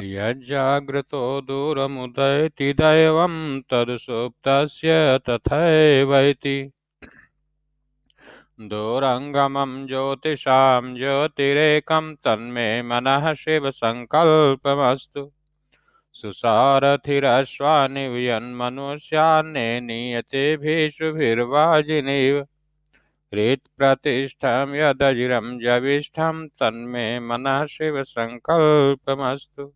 यज्जाग्रतो दूरमुदयति दैवं तदुसुप्तस्य तथैवैति। दूरङ्गमं ज्योतिषां ज्योतिरेकं तन्मे मनः शिवसङ्कल्पमस्तु। सुसारथिरश्वानि वियन्मनुष्यान्ने नियतेभिषुभिर्वाजिनीव। हृत्प्रतिष्ठं यदजिरं जविष्ठं तन्मे मनः शिवसङ्कल्पमस्तु।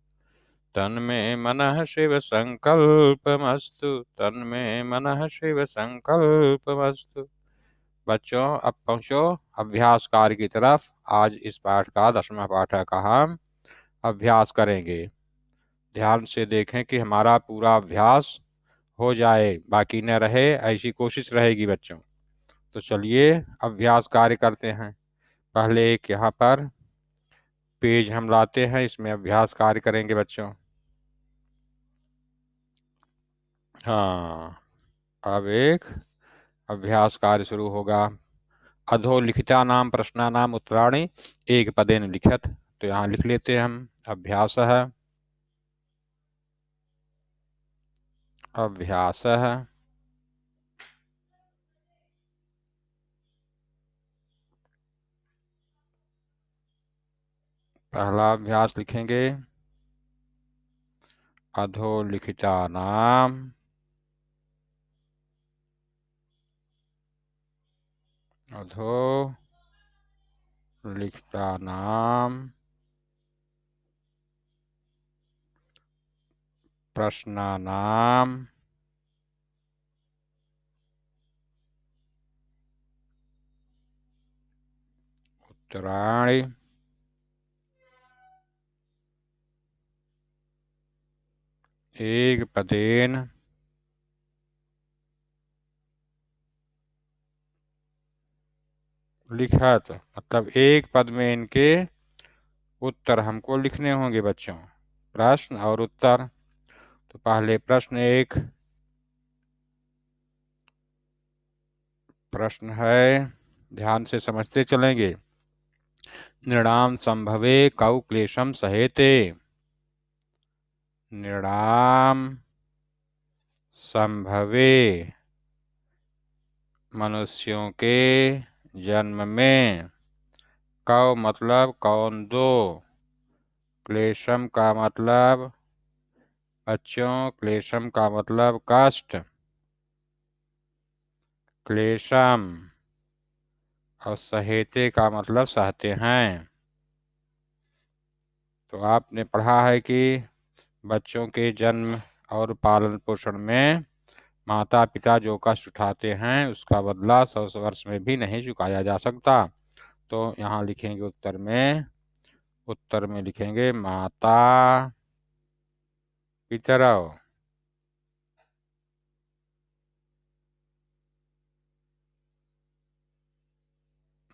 तन्मे मनः शिवसङ्कल्पमस्तु। तन्मे मनः शिवसङ्कल्पमस्तु। बच्चों, अब पहुंचो अभ्यास कार्य की तरफ। आज इस पाठ का 10वां पाठ है का हम अभ्यास करेंगे। ध्यान से देखें कि हमारा पूरा अभ्यास हो जाए, बाकी न रहे, ऐसी कोशिश रहेगी बच्चों। तो चलिए अभ्यास कार्य करते हैं। पहले एक यहाँ पर पेज हम लाते हैं, इसमें अभ्यास कार्य करेंगे बच्चों। हाँ, अब एक अभ्यास कार्य शुरू होगा। अधोलिखिता नाम प्रश्नानाम उत्तराणि एक पदेन लिखत। तो यहाँ लिख लेते हैं हम। अभ्यास है, अभ्यास है। पहला अभ्यास लिखेंगे अधोलिखिता नाम, अधोलिखिता नाम प्रश्नानाम उत्तराणि एक पदेन लिखत। मतलब एक पद में इनके उत्तर हमको लिखने होंगे बच्चों। प्रश्न और उत्तर। तो पहले प्रश्न एक। प्रश्न है, ध्यान से समझते चलेंगे। नृणाम संभवे कौ क्लेशम सहेते। नृणाम संभवे मनुष्यों के जन्म में, कौ मतलब कौन दो, क्लेशम का मतलब बच्चों, क्लेशम का मतलब कष्ट, क्लेशम, और सहेते का मतलब सहते हैं। तो आपने पढ़ा है कि बच्चों के जन्म और पालन पोषण में माता पिता जो कष्ट उठाते हैं उसका बदला 100 वर्ष में भी नहीं चुकाया जा सकता। तो यहाँ लिखेंगे उत्तर में लिखेंगे माता पितरौ।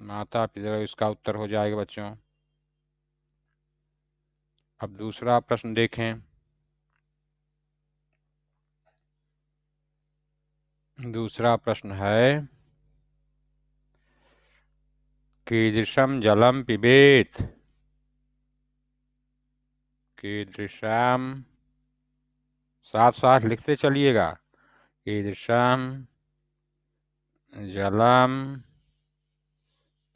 माता पितरौ इसका उत्तर हो जाएगा बच्चों। अब दूसरा प्रश्न देखें। दूसरा प्रश्न है कीदृशम जलम पिबेत। कीदृशम, साथ साथ लिखते चलिएगा। कीदृशम जलम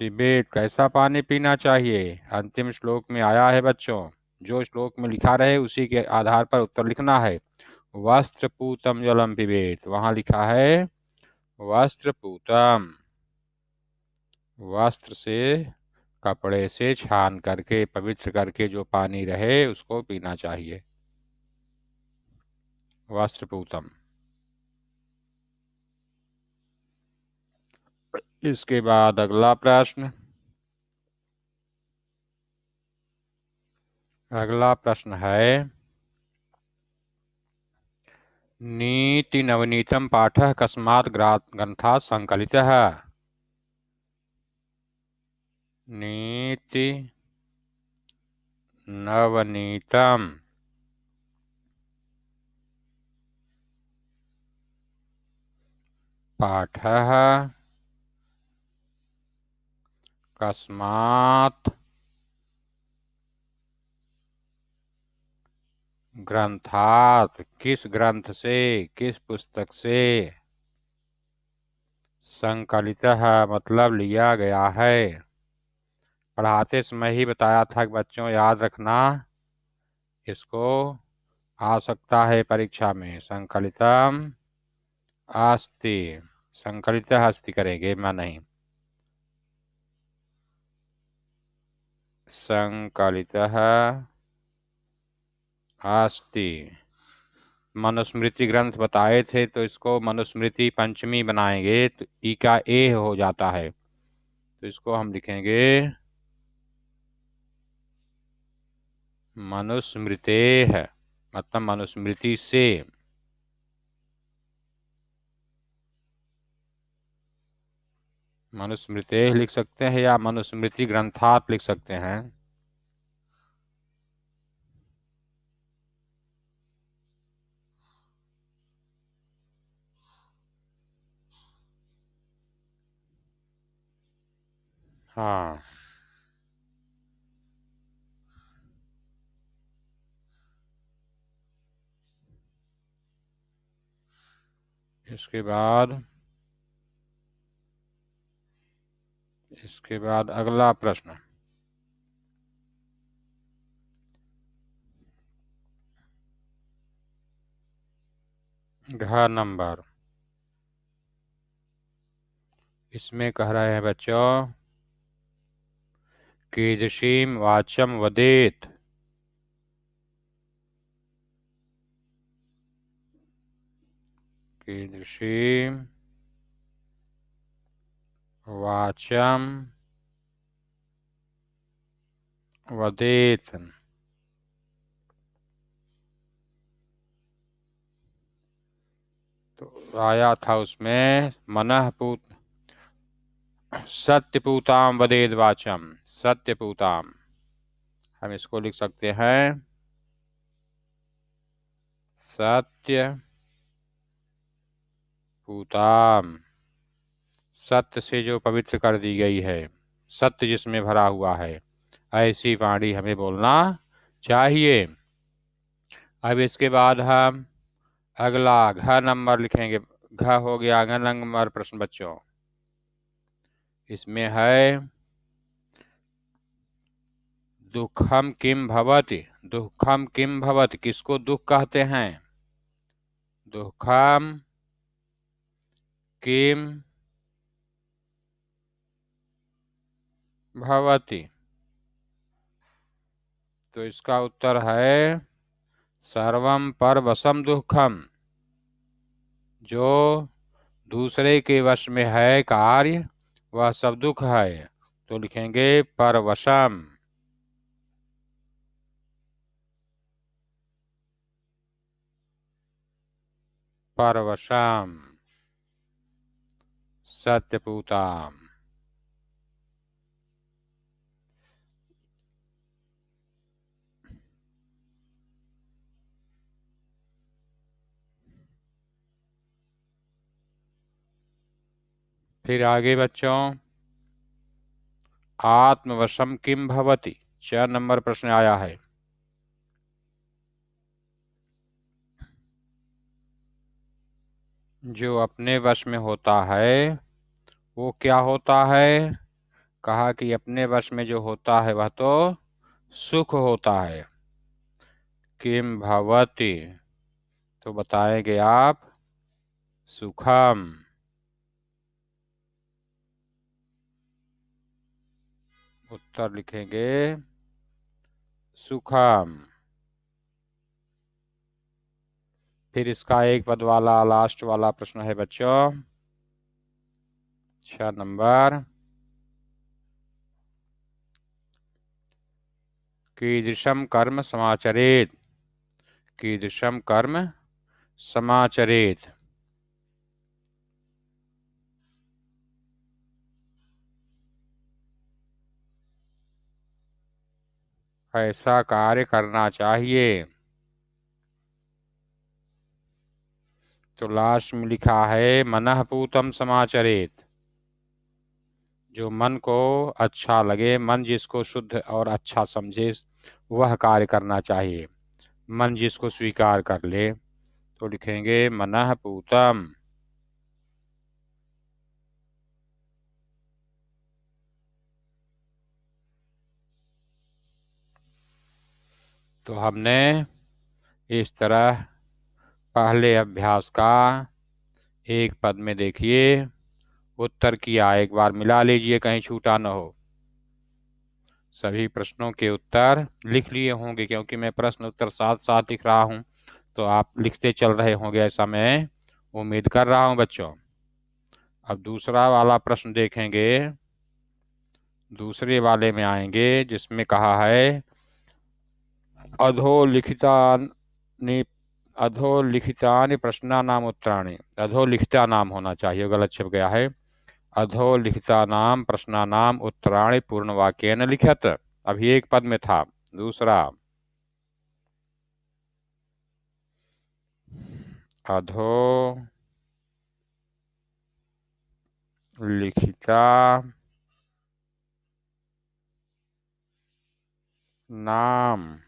पिबेत, कैसा पानी पीना चाहिए। अंतिम श्लोक में आया है बच्चों, जो श्लोक में लिखा रहे उसी के आधार पर उत्तर लिखना है। वस्त्रपूतम जलम पिबेत, वहां लिखा है वस्त्रपूतम, वस्त्र से, कपड़े से छान करके पवित्र करके जो पानी रहे उसको पीना चाहिए। वस्त्रपूतम। इसके बाद अगला प्रश्न। अगला प्रश्न है नीति नवनीतम पाठः कस्मात् ग्रंथात् संकलितः। नीति नवनीतम पाठः कस्मात् ग्रंथात किस ग्रंथ से, किस पुस्तक से। संकलितः मतलब लिया गया है। पढ़ाते समय ही बताया था कि बच्चों याद रखना, इसको आ सकता है परीक्षा में। संकलितम अस्ति, संकलितः अस्ति करेंगे, मैं नहीं। संकलितः अस्ति। मनुस्मृति ग्रंथ बताए थे तो इसको मनुस्मृति पंचमी बनाएंगे तो ई का ए हो जाता है, तो इसको हम लिखेंगे मनुस्मृतेः, मतलब मनुस्मृति से। मनुस्मृतेः लिख सकते हैं या मनुस्मृति ग्रंथात लिख सकते हैं। हाँ, इसके बाद अगला प्रश्न। घ नंबर, इसमें कह रहे हैं बच्चों कीदृशीं वाच्यं वदेत्। कीदृशीं वाच्यं वदेत्। तो आया था उसमें मनः पूत सत्यपूताम वदेद वाचम, सत्यपूताम। हम इसको लिख सकते हैं सत्य पूताम, सत्य से जो पवित्र कर दी गई है, सत्य जिसमें भरा हुआ है, ऐसी वाणी हमें बोलना चाहिए। अब इसके बाद हम अगला घ नंबर लिखेंगे। घ हो गया घ नंबर प्रश्न बच्चों। इसमें है दुखम किम भवति। दुखम किम भवति, किसको दुख कहते हैं। दुखम किम भवति, तो इसका उत्तर है सर्वम परवशम दुखम। जो दूसरे के वश में है कार्य, वह सब दुख है, तो लिखेंगे परवशम। परवशम सत्यपूताम। फिर आगे बच्चों आत्मवशम किम भवति, 4 नंबर प्रश्न आया है। जो अपने वश में होता है वो क्या होता है। कहा कि अपने वश में जो होता है वह तो सुख होता है। किम भवति, तो बताएंगे आप सुखम। उत्तर लिखेंगे सुखम। फिर इसका एक पद वाला लास्ट वाला प्रश्न है बच्चों, 6 नंबर। कीदृशम कर्म समाचरेत। कीदृशम कर्म समाचरेत, ऐसा कार्य करना चाहिए। तो लास्ट में लिखा है मनः पूतम समाचरेत। जो मन को अच्छा लगे, मन जिसको शुद्ध और अच्छा समझे, वह कार्य करना चाहिए। मन जिसको स्वीकार कर ले, तो लिखेंगे मनः पूतम। तो हमने इस तरह पहले अभ्यास का एक पद में देखिए उत्तर किया, एक बार मिला लीजिए कहीं छूटा न हो। सभी प्रश्नों के उत्तर लिख लिए होंगे, क्योंकि मैं प्रश्न उत्तर साथ साथ लिख रहा हूं, तो आप लिखते चल रहे होंगे, ऐसा मैं उम्मीद कर रहा हूं बच्चों। अब दूसरा वाला प्रश्न देखेंगे, दूसरे वाले में आएंगे जिसमें कहा है अधोलिखितानि अधोलिखितानि प्रश्नानाम उत्तराणि। अधोलिखिता नाम होना चाहिए, गलत छप गया है। अधोलिखितानाम प्रश्नानाम उत्तराणि पूर्णवाक्येन लिखत। अभी एक पद में था। दूसरा, अधो लिखिता नाम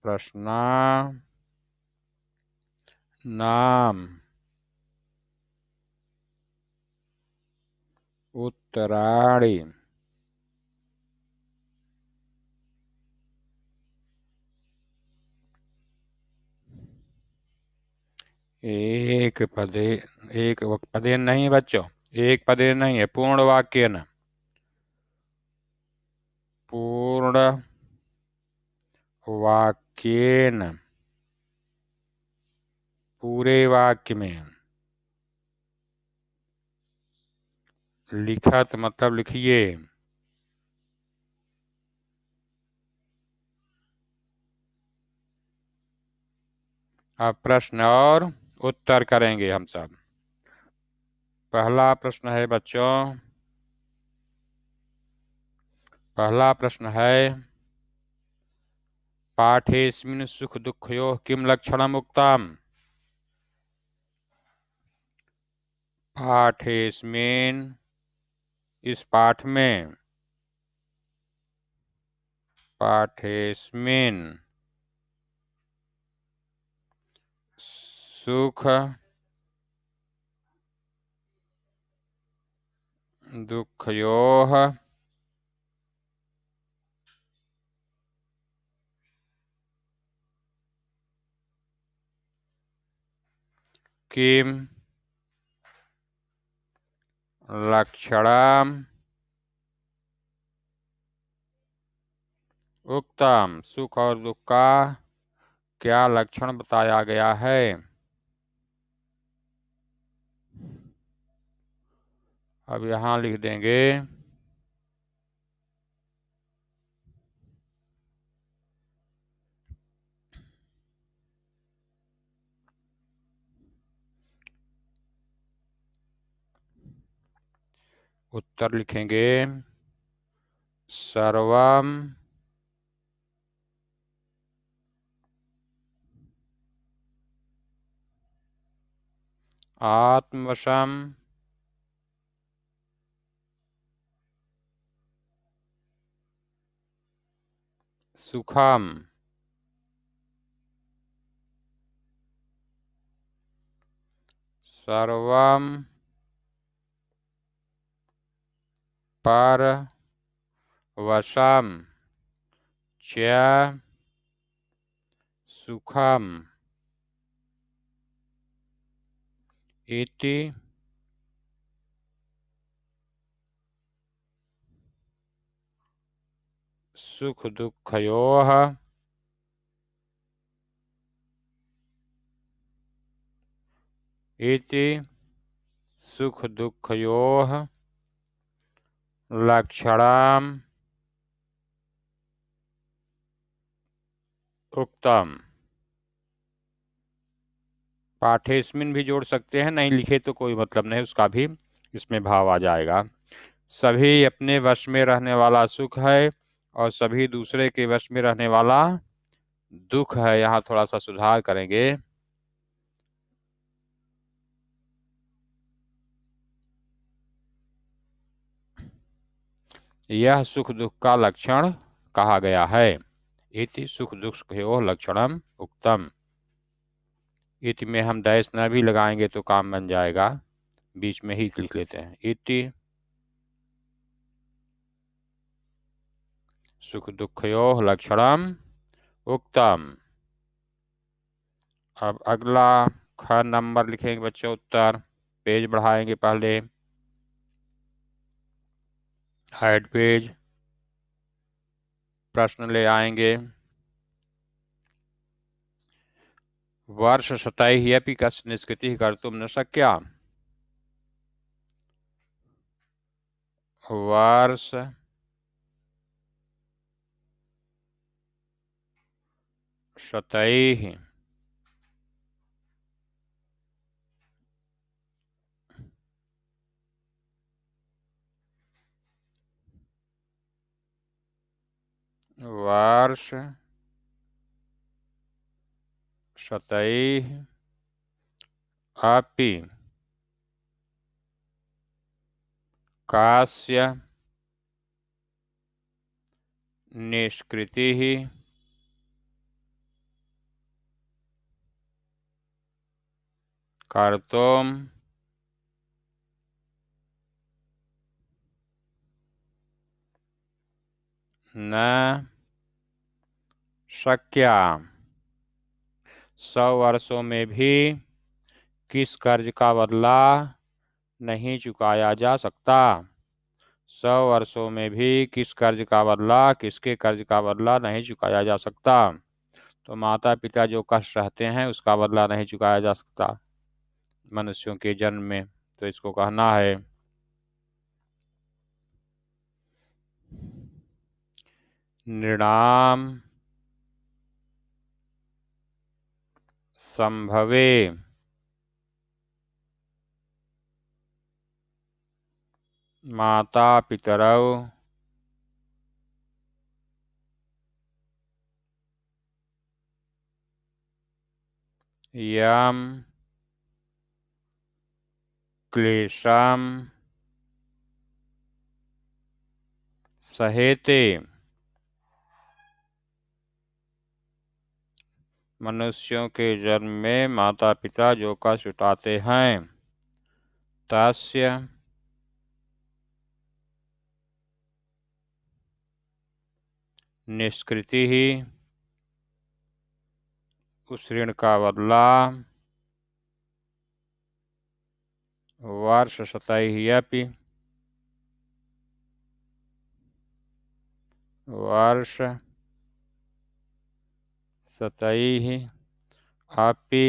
प्रश्ना नाम उत्तराणि एक पदे, एक पदे नहीं बच्चों, एक पदे नहीं है, पूर्ण वाक्य न, पूर्ण वाक्येन, पूरे वाक्य में। लिखत मतलब लिखिए। अब प्रश्न और उत्तर करेंगे हम सब। पहला प्रश्न है बच्चों, पहला प्रश्न है पाठेस्मिन् सुख दुःखयोः किं लक्षणम् उक्तम्। पाठेस्मिन्, इस पाठ में, पाठेस्मिन् सुख दुःखयोः किम लक्षणम् उक्तम। सुख और दुख का क्या लक्षण बताया गया है। अब यहां लिख देंगे उत्तर लिखेंगे सर्वम आत्मवशम सुखम। सर्वम पर वशम च सुखम इति सुख दुःखयोः इति सुख दुःखयोः लक्षणम् उक्तम। पाठेस्मिन भी जोड़ सकते हैं, नहीं लिखे तो कोई मतलब नहीं, उसका भी इसमें भाव आ जाएगा। सभी अपने वश में रहने वाला सुख है और सभी दूसरे के वश में रहने वाला दुख है। यहाँ थोड़ा सा सुधार करेंगे। यह सुख दुख का लक्षण कहा गया है। इति सुख दुखयोः लक्षणम उक्तम। इति में हम डैश न भी लगाएंगे तो काम बन जाएगा, बीच में ही लिख लेते हैं। इति सुख दुखयोः लक्षणम उक्तम। अब अगला ख नंबर लिखेंगे बच्चों, उत्तर पेज बढ़ाएंगे, पहले हेड पेज, प्रश्न ले आएंगे। वर्ष शतैः कस्य निष्कृतिः कर्तुं न शक्या। वर्ष शतैः वर्ष शतैः अपि कस्य निष्कृतिः कर्तुं न शक्या। 100 वर्षों में भी किस कर्ज का बदला नहीं चुकाया जा सकता। 100 वर्षों में भी किस कर्ज का बदला, किसके कर्ज का बदला नहीं चुकाया जा सकता। तो माता पिता जो कष्ट रहते हैं उसका बदला नहीं चुकाया जा सकता मनुष्यों के जन्म में। तो इसको कहना है नृणाम संभवे माता पितरौ यम क्लेशम सहेते। मनुष्यों के जन्म में माता पिता जो कष्ट उठाते हैं, तस्य निष्कृति ही, उस ऋण का बदला वर्ष शतैः वर्ष शतैः अपि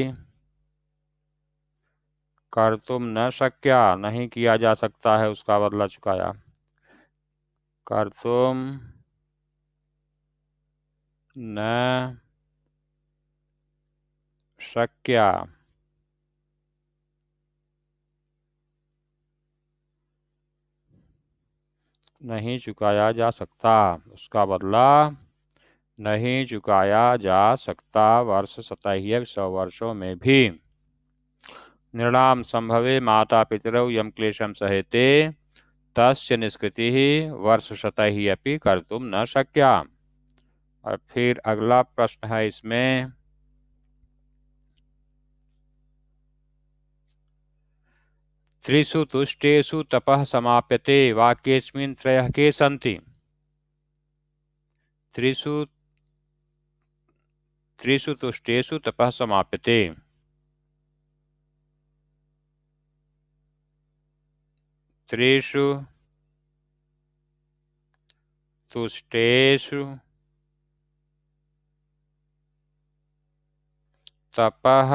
कर्तुम न शक्या, नहीं किया जा सकता है उसका बदला चुकाया। कर्तुम न शक्या, नहीं चुकाया जा सकता, उसका बदला नहीं चुकाया जा सकता वर्ष शतैः 100 वर्षों में भी। नृणाम संभवे माता पितरौ यम क्लेशम सहेते तस्य निष्कृति वर्ष शतैः अपि कर्तुम न शक्या। और फिर अगला प्रश्न है इसमें, त्रिषु तुष्टेषु तपः समाप्यते वाक्येऽस्मिन् त्रयः के सन्ति। त्रिषु त्रिषु तुष्टेषु तपः समाप्यते। त्रिषु तुष्टेषु तपः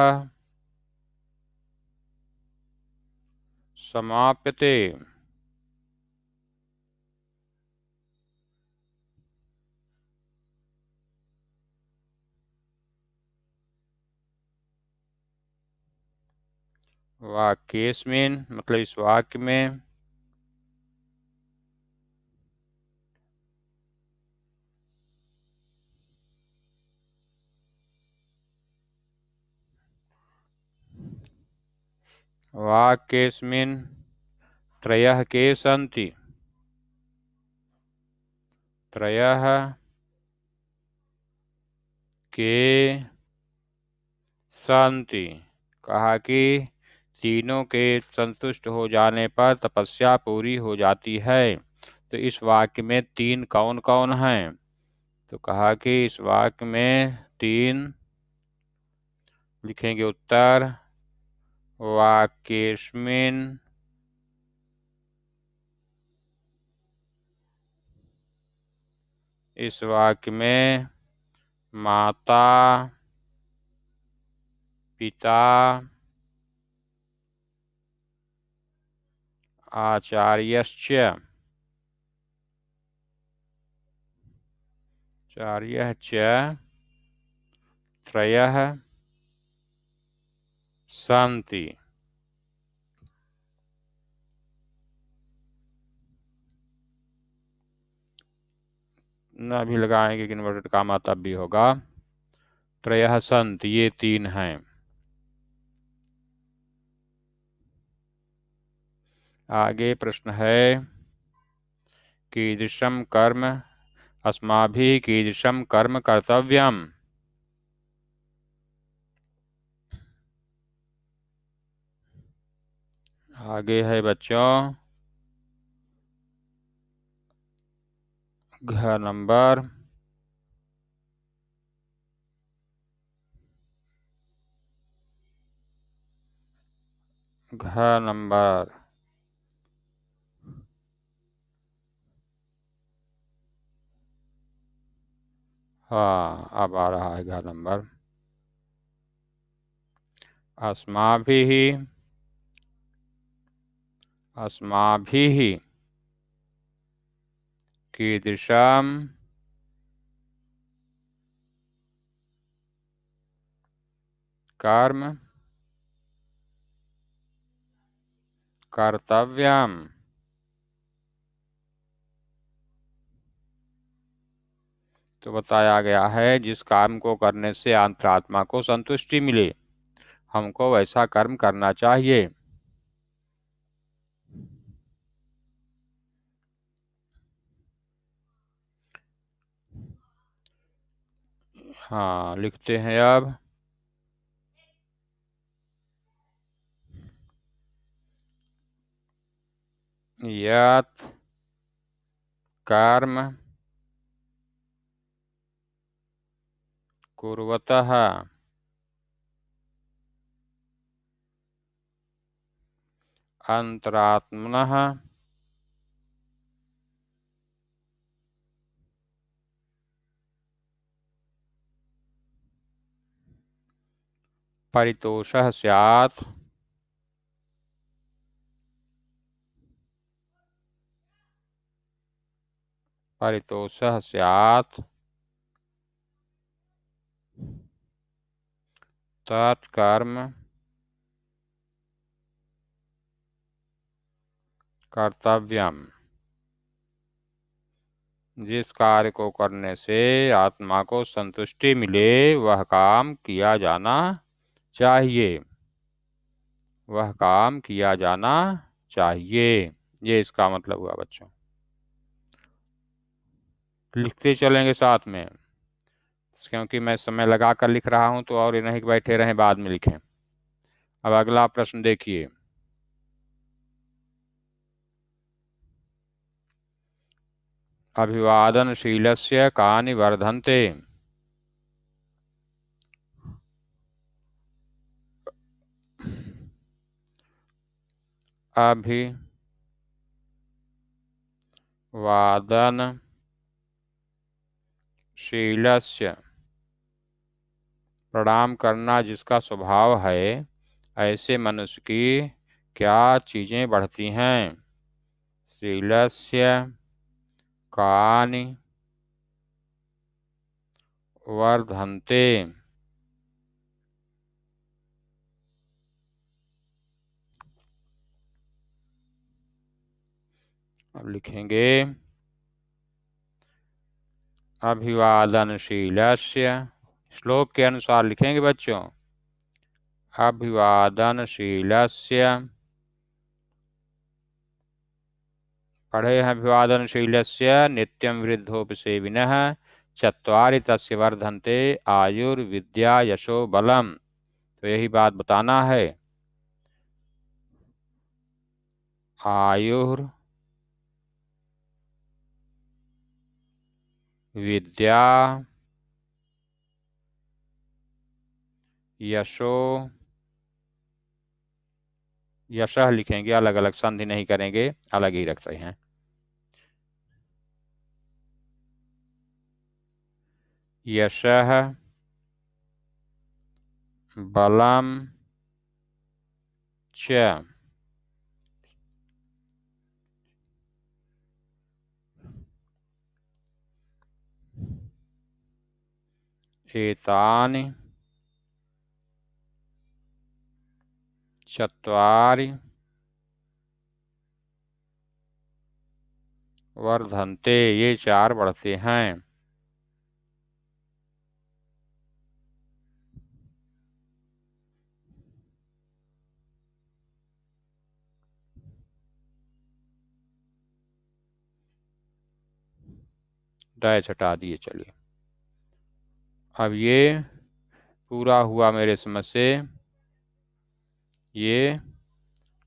समाप्यते। वाक्येऽस्मिन् मतलब इस वाक्य में वाक्येऽस्मिन् त्रयः के सन्ति। त्रयः के सन्ति। कहा कि तीनों के संतुष्ट हो जाने पर तपस्या पूरी हो जाती है। तो इस वाक्य में तीन कौन कौन हैं? तो कहा कि इस वाक्य में तीन, लिखेंगे उत्तर, वाक्येस्मिन् इस वाक्य में माता पिता आचार्यश्च आचार्यः च त्रयः सन्ति। न भी लगाएंगे कि इन्वर्टेड कामा तब भी होगा। त्रयः सन्ति, ये तीन हैं। आगे प्रश्न है, कीदृशं कर्म अस्माभिः कीदृशं कर्म कर्तव्यम्? आगे है बच्चों घ नंबर घ नंबर हाँ, अब आ रहा है घ नंबर। अस्माभिः अस्माभिः कीदृशं कर्म कर्तव्यम्? तो बताया गया है जिस काम को करने से अंतरात्मा को संतुष्टि मिले, हमको वैसा कर्म करना चाहिए। हाँ, लिखते हैं अब। यत् कर्म कुर्वतः अंतरात्मनः परितोषः स्यात् परितोषः स्यात् तत्कर्म कर्तव्यम्। जिस कार्य को करने से आत्मा को संतुष्टि मिले वह काम किया जाना चाहिए, वह काम किया जाना चाहिए। ये इसका मतलब हुआ बच्चों। लिखते चलेंगे साथ में, क्योंकि मैं समय लगा कर लिख रहा हूं, तो और ये नहीं कि बैठे रहें बाद में लिखें। अब अगला प्रश्न देखिए। अभिवादनशीलस्य कानि वर्धन्ते? अभिवादनशीलस्य प्रणाम करना जिसका स्वभाव है, ऐसे मनुष्य की क्या चीजें बढ़ती हैं? शीलस्य कानि वर्धन्ते? अब लिखेंगे अभिवादनशीलस्य, श्लोक के अनुसार लिखेंगे बच्चों। अभिवादनशीलस्य पढ़े हैं अभिवादनशीलस्य नित्यं वृद्धोपि सेविनः चत्वारि तस्य वर्धन्ते आयुर्विद्या यशो बलम। तो यही बात बताना है। आयुर् विद्या यशो, यशः लिखेंगे, अलग अलग संधि नहीं करेंगे, अलग ही रख रहे हैं। यशः बलम च एतानि चत्वारि वर्धन्ते, ये चार बढ़ते हैं। डैश हटा दिए। चलिए अब ये पूरा हुआ मेरे समझ से। ये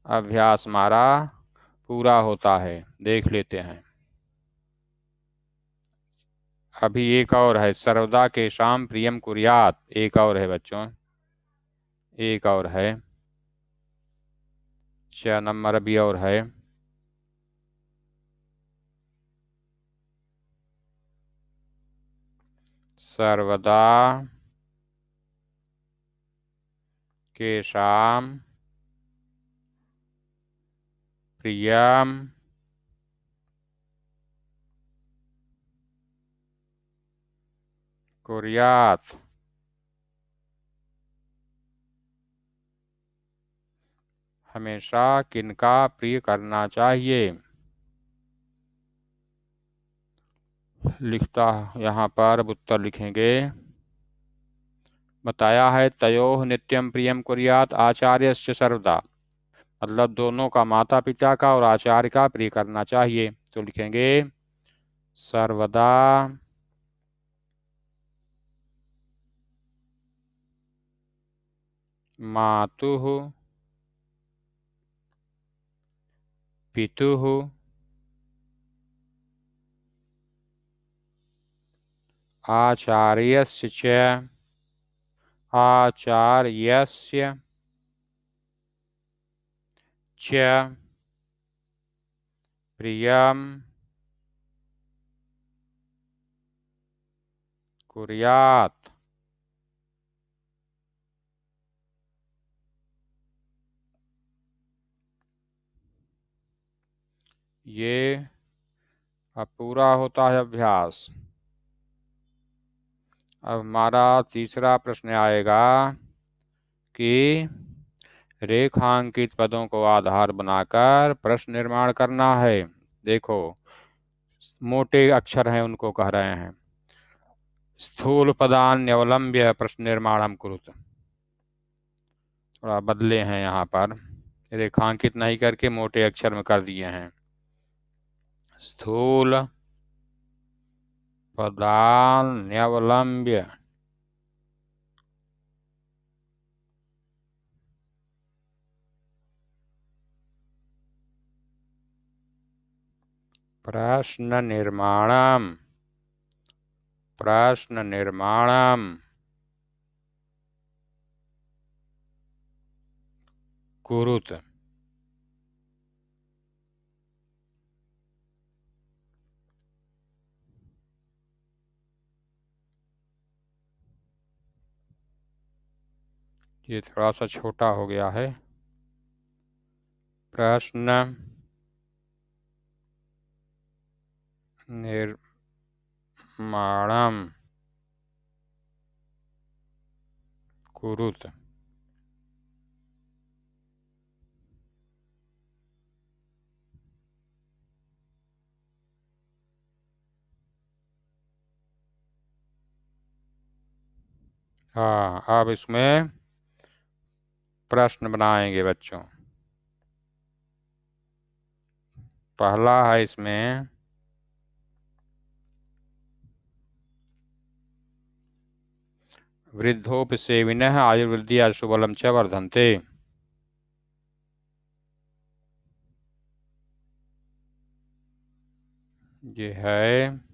अभ्यास हमारा पूरा होता है, देख लेते हैं। अभी एक और है, सर्वदा के शाम प्रियम कुर्यात, एक और है बच्चों, एक और है। 6 नंबर अभी और है। सर्वदा के शाम प्रियम कुर्यात। हमेशा किनका प्रिय करना चाहिए। लिखता यहाँ पर, अब उत्तर लिखेंगे। बताया है तयोः नित्यम प्रियम कुर्यात आचार्यस्य सर्वदा, मतलब दोनों का, माता पिता का और आचार्य का प्रिय करना चाहिए। तो लिखेंगे सर्वदा मातुः पितुः आचार्यस्य च, आचार्यस्य च प्रियम कुर्यात। ये अब पूरा होता है अभ्यास। अब हमारा तीसरा प्रश्न आएगा कि रेखांकित पदों को आधार बनाकर प्रश्न निर्माण करना है। देखो, मोटे अक्षर हैं उनको कह रहे हैं। स्थूल पदान्यवलंब्य प्रश्न निर्माणम कुरुत, थोड़ा बदले हैं यहाँ पर, रेखांकित नहीं करके मोटे अक्षर में कर दिए हैं। स्थूल पदान्यवलंब्य प्रश्न निर्माणम, प्रश्न निर्माणम कुरुत। ये थोड़ा सा छोटा हो गया है। प्रश्न निर्माणम कुरुत। हाँ, अब इसमें प्रश्न बनाएंगे बच्चों। पहला है इसमें वृद्धोपसेविनः आयुर्वृद्धि आशुबलम च वर्धन्ते। ये है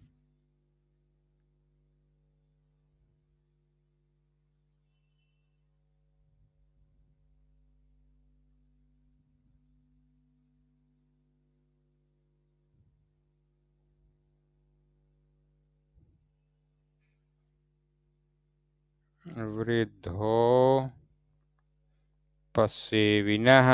वृद्धोपसेविनः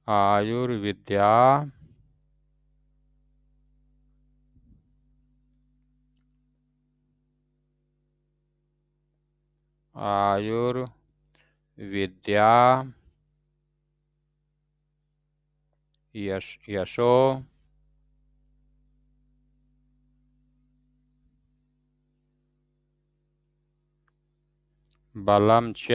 आयुर्विद्या आयुर्विद्या यशो बलम च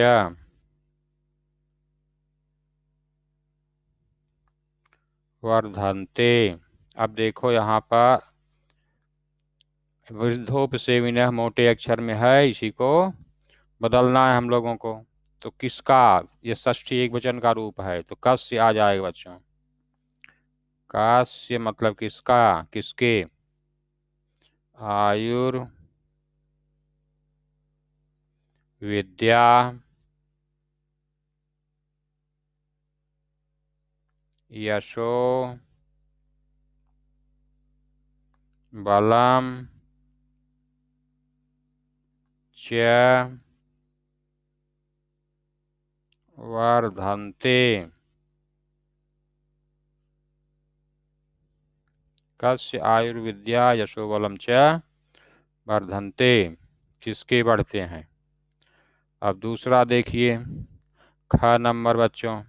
वर्धन्ते। अब देखो यहाँ पर वृद्धोपसेविनः मोटे अक्षर में है, इसी को बदलना है हम लोगों को। तो किसका, ये षष्ठी एक वचन का रूप है, तो कस्य आ जाएगा बच्चों। कस्य मतलब किसका, किसके। आयुर्विद्या यशो बलम च वर्धन्ते। कस्य आयुर्विद्या यशो बलम च वर्धन्ते, किसके बढ़ते हैं। अब दूसरा देखिए, ख नंबर बच्चों,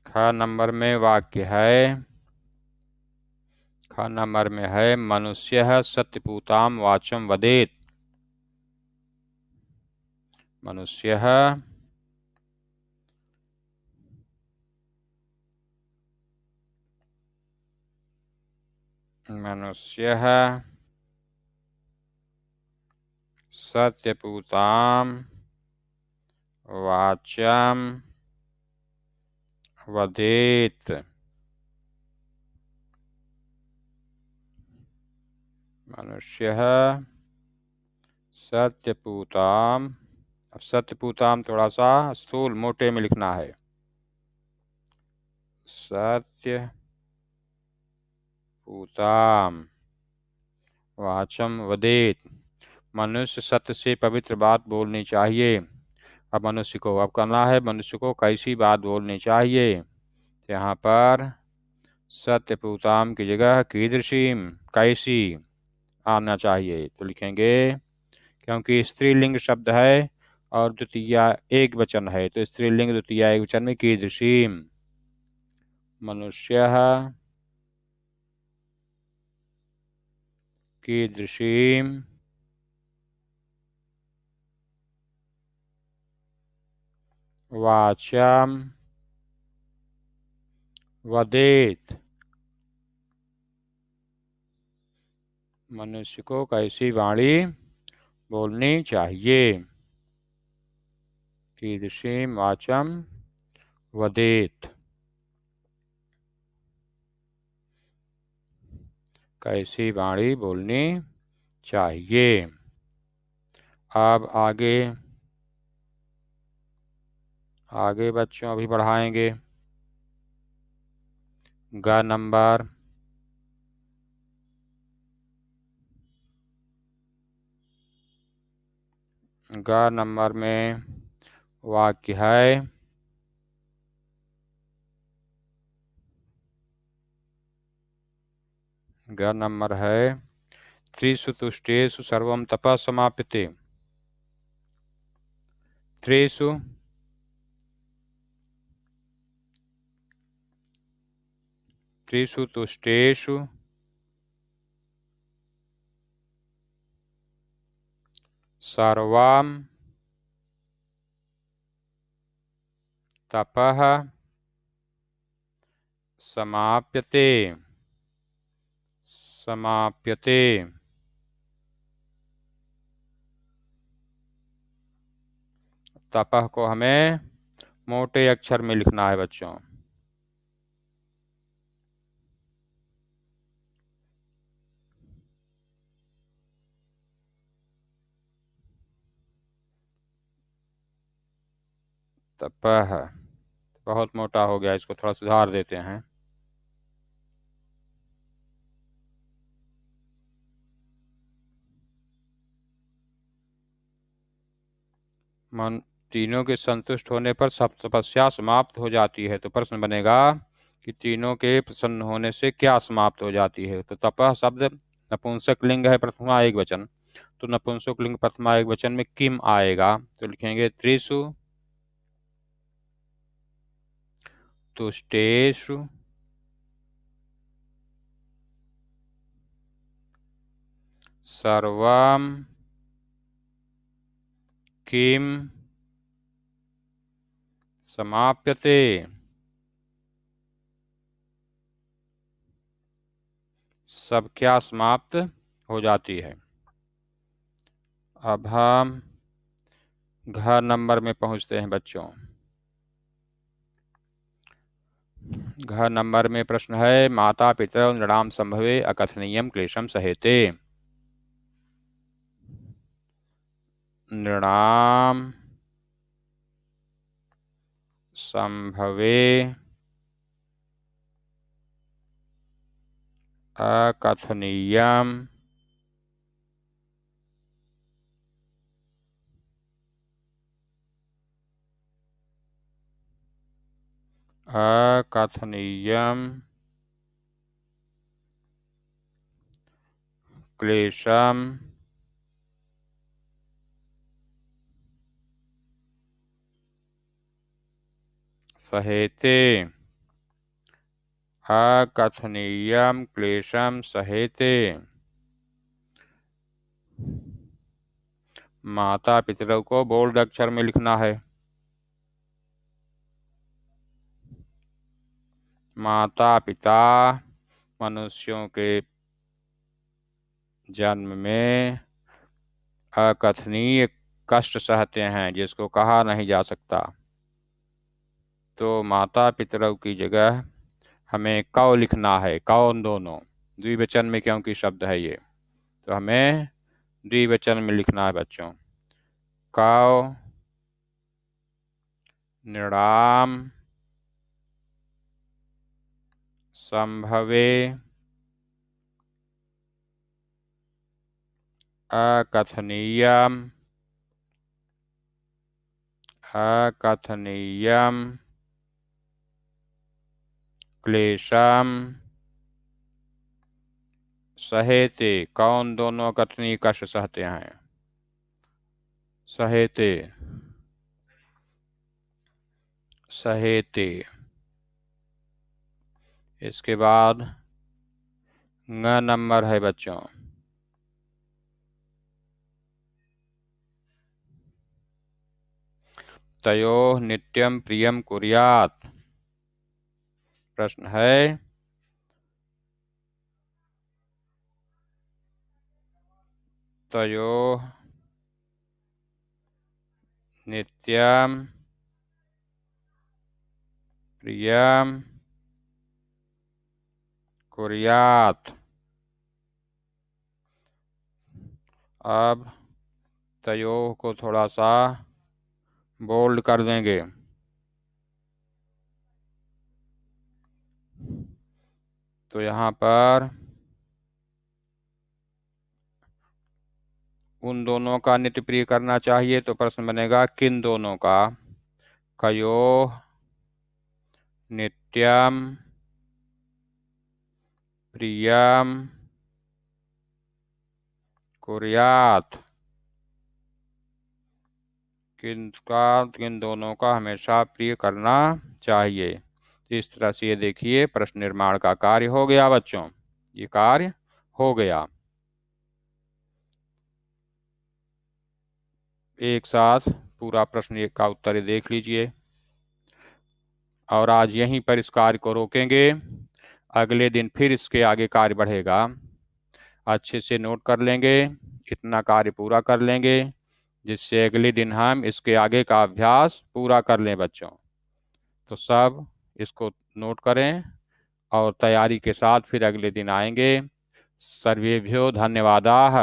ख नंबर में वाक्य है, ख नंबर में है मनुष्य सत्यपूताम वाचम वदेत। मनुष्य मनुष्य सत्यपूताम वाचम वदेत। मनुष्य सत्यपूताम, अब सत्यपूताम थोड़ा सा स्थूल मोटे में लिखना है। सत्यपूताम वाचम वदेत, मनुष्य सत्य से पवित्र बात बोलनी चाहिए। अब मनुष्य को, अब करना है मनुष्य को कैसी बात बोलनी चाहिए। तो यहाँ पर सत्यपूताम की जगह कीदृशीम, कैसी आना चाहिए। तो लिखेंगे, क्योंकि स्त्रीलिंग शब्द है और द्वितीय एक वचन है, तो स्त्रीलिंग द्वितीय एक वचन में कीदृशीम। मनुष्य कीदृशीम वाचम वदेत, मनुष्य को कैसी वाणी बोलनी चाहिए। कीदृशीम वाचम वदेत, कैसी वाणी बोलनी चाहिए। अब आगे आगे बच्चों अभी बढ़ाएंगे। ग नंबर, ग नंबर में वाक्य है, ग नंबर है त्रिषु तुष्टेषु सर्वं तपः समाप्यते। त्रिषु त्रिषु तुष्टेषु सर्वाम तपः समाप्यते समाप्यते। तपः को हमें मोटे अक्षर में लिखना है बच्चों। तपः बहुत मोटा हो गया, इसको थोड़ा सुधार देते हैं। मन तीनों के संतुष्ट होने पर सब तपस्या समाप्त हो जाती है। तो प्रश्न बनेगा कि तीनों के प्रसन्न होने से क्या समाप्त हो जाती है। तो तपः शब्द नपुंसक लिंग है, प्रथमा एक वचन। तो नपुंसक लिंग प्रथमा एक वचन में किम आएगा, तो लिखेंगे त्रिषु तुष्टेषु सर्वम किम समाप्यते। सब क्या समाप्त हो जाती है। अब हम घ नंबर में पहुंचते हैं बच्चों। घ नंबर में प्रश्न है, माता पितरौ नृणाम संभवे अकथनीयम क्लेशम सहेते। नृणाम संभवे अकथनीयम अकथनीयम क्लेशम सहेते। अकथनीयम क्लेशम सहेते। माता पितरों को बोल्ड अक्षर में लिखना है। माता पिता मनुष्यों के जन्म में अकथनीय कष्ट सहते हैं, जिसको कहा नहीं जा सकता। तो माता पितरों की जगह हमें कौ लिखना है। कौन दोनों द्विवचन में, क्योंकि शब्द है ये, तो हमें द्विवचन में लिखना है बच्चों। कौ नृणाम संभवे अकथनीयम अकथनीयम क्लेशम सहेते। कौन दोनों अकथनीय कष्ट सहते हैं। सहेते सहेते। इसके बाद न नंबर है बच्चों। तयोः नित्यम प्रियम कुर्यात्। प्रश्न है, तयोः नित्यम प्रियम कुर्यात्। अब तयोः को थोड़ा सा बोल्ड कर देंगे। तो यहाँ पर उन दोनों का नित्य प्रिय करना चाहिए। तो प्रश्न बनेगा किन दोनों का। कयोः नित्यम प्रियम कुर्यात्। किन दोनों का हमेशा प्रिय करना चाहिए। तो इस तरह से ये देखिए प्रश्न निर्माण का कार्य हो गया बच्चों, ये कार्य हो गया। एक साथ पूरा प्रश्न का उत्तर देख लीजिए और आज यहीं पर इस कार्य को रोकेंगे। अगले दिन फिर इसके आगे कार्य बढ़ेगा, अच्छे से नोट कर लेंगे, इतना कार्य पूरा कर लेंगे जिससे अगले दिन हम इसके आगे का अभ्यास पूरा कर लें बच्चों। तो सब इसको नोट करें और तैयारी के साथ फिर अगले दिन आएंगे। सर्वेभ्यो धन्यवादाः।